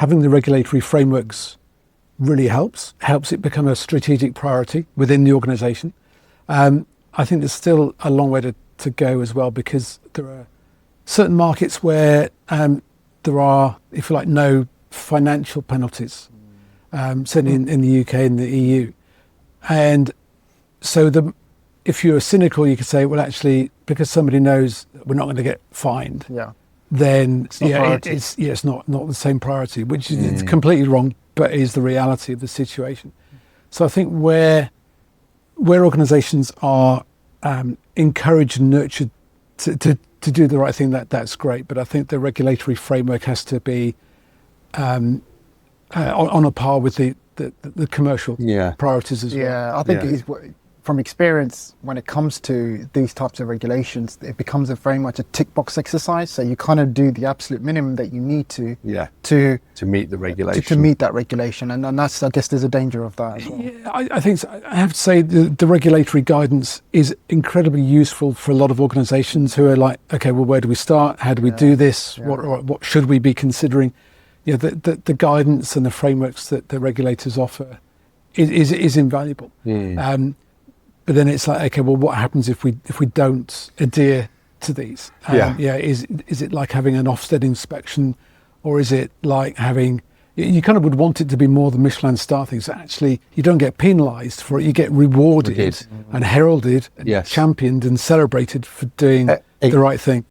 having the regulatory frameworks really helps it become a strategic priority within the organisation. I think there's still a long way to go as well, because there are certain markets where there are, if you like, no financial penalties, certainly in the UK and the EU. And so if you're cynical, you could say, well, actually, because somebody knows we're not going to get fined, then it's not the same priority, which is it's completely wrong, but is the reality of the situation. So I think where organisations are encouraged and nurtured to do the right thing, that's great. But I think the regulatory framework has to be on a par with the commercial priorities as well. Yeah, I think it's, from experience, when it comes to these types of regulations, it becomes very much a tick box exercise. So you kind of do the absolute minimum that you need to meet the regulation. To meet that regulation, and that's, I guess, there's a danger of that as well. Yeah, I think so. I have to say the regulatory guidance is incredibly useful for a lot of organisations who are like, okay, well, where do we start? How do we do this? What should we be considering? Yeah, the guidance and the frameworks that the regulators offer is invaluable. But then it's like, okay, well, what happens if we don't adhere to these? Is it like having an Ofsted inspection, or is it like having? You kind of would want it to be more the Michelin star thing. So actually, you don't get penalised for it; you get rewarded and heralded, and championed and celebrated for doing the right thing.